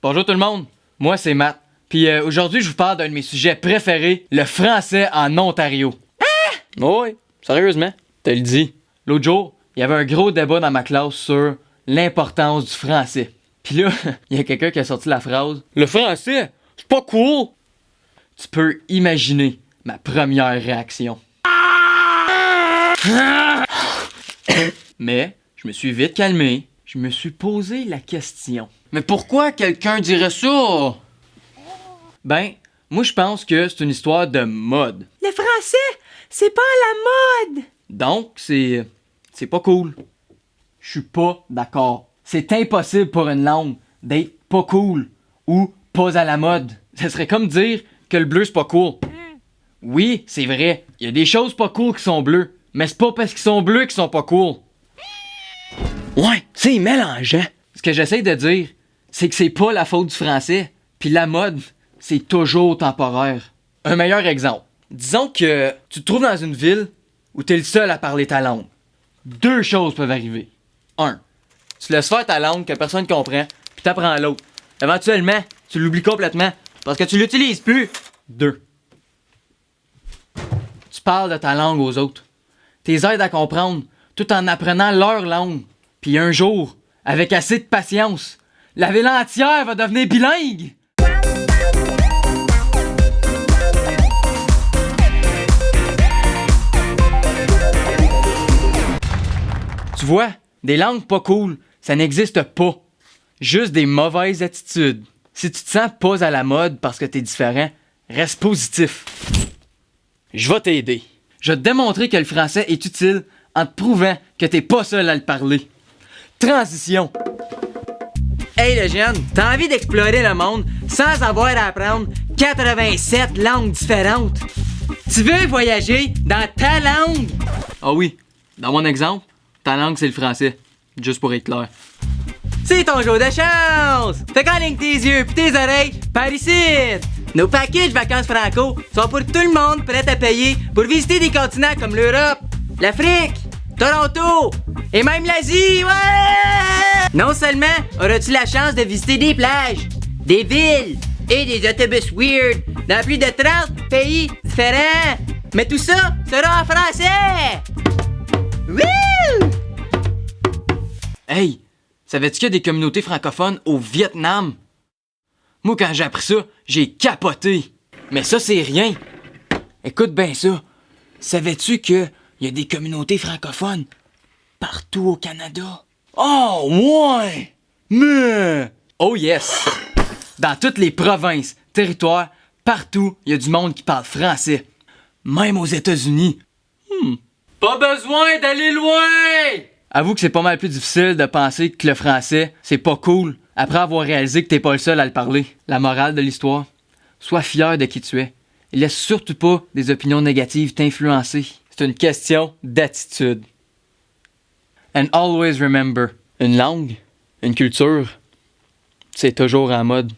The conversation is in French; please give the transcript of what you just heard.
Bonjour tout le monde, moi c'est Matt. Puis aujourd'hui je vous parle d'un de mes sujets préférés, le français en Ontario. Hein? Oui, sérieusement, te le dis. L'autre jour, il y avait un gros débat dans ma classe sur l'importance du français. Puis là, il y a quelqu'un qui a sorti la phrase « Le français, c'est pas cool! » Tu peux imaginer ma première réaction. Mais je me suis vite calmé, je me suis posé la question. Mais pourquoi quelqu'un dirait ça? Ben, moi je pense que c'est une histoire de mode. Le français, c'est pas à la mode! Donc, c'est pas cool. Je suis pas d'accord. C'est impossible pour une langue d'être pas cool ou pas à la mode. Ce serait comme dire que le bleu c'est pas cool. Oui, c'est vrai, il y a des choses pas cool qui sont bleues, mais c'est pas parce qu'ils sont bleus qu'ils sont pas cool. Ouais, c'est mélangeant. Ce que j'essaie de dire, c'est que c'est pas la faute du français, puis la mode, c'est toujours temporaire. Un meilleur exemple. Disons que tu te trouves dans une ville où t'es le seul à parler ta langue. Deux choses peuvent arriver. 1. Tu laisses faire ta langue que personne comprend, puis t'apprends l'autre. Éventuellement, tu l'oublies complètement parce que tu l'utilises plus. 2. Tu parles de ta langue aux autres. T'es aides à comprendre tout en apprenant leur langue. Puis un jour, avec assez de patience, la ville entière va devenir bilingue. Tu vois, des langues pas cool, ça n'existe pas. Juste des mauvaises attitudes. Si tu te sens pas à la mode parce que t'es différent, reste positif. Je vais t'aider. Je vais te démontrer que le français est utile en te prouvant que t'es pas seul à le parler. Transition. Hey le jeune, t'as envie d'explorer le monde sans avoir à apprendre 87 langues différentes? Tu veux voyager dans ta langue? Ah oui, dans mon exemple, ta langue c'est le français. Juste pour être clair. C'est ton jour de chance! Fait qu'enligne tes yeux pis tes oreilles par ici! Nos packages vacances franco sont pour tout le monde prêt à payer pour visiter des continents comme l'Europe, l'Afrique, Toronto et même l'Asie, ouais! Non seulement auras-tu la chance de visiter des plages, des villes et des autobus weird dans plus de 30 pays différents, mais tout ça sera en français! Wouh! Hey, savais-tu qu'il y a des communautés francophones au Vietnam? Moi, quand j'ai appris ça, j'ai capoté. Mais ça, c'est rien. Écoute bien ça. Savais-tu qu'il y a des communautés francophones partout au Canada? Oh, ouais! Mais... Oh yes! Dans toutes les provinces, territoires, partout, il y a du monde qui parle français. Même aux États-Unis. Pas besoin d'aller loin! Avoue que c'est pas mal plus difficile de penser que le français, c'est pas cool après avoir réalisé que t'es pas le seul à le parler. La morale de l'histoire, sois fier de qui tu es. Et laisse surtout pas des opinions négatives t'influencer. C'est une question d'attitude. And always remember, une langue, une culture, c'est toujours en mode.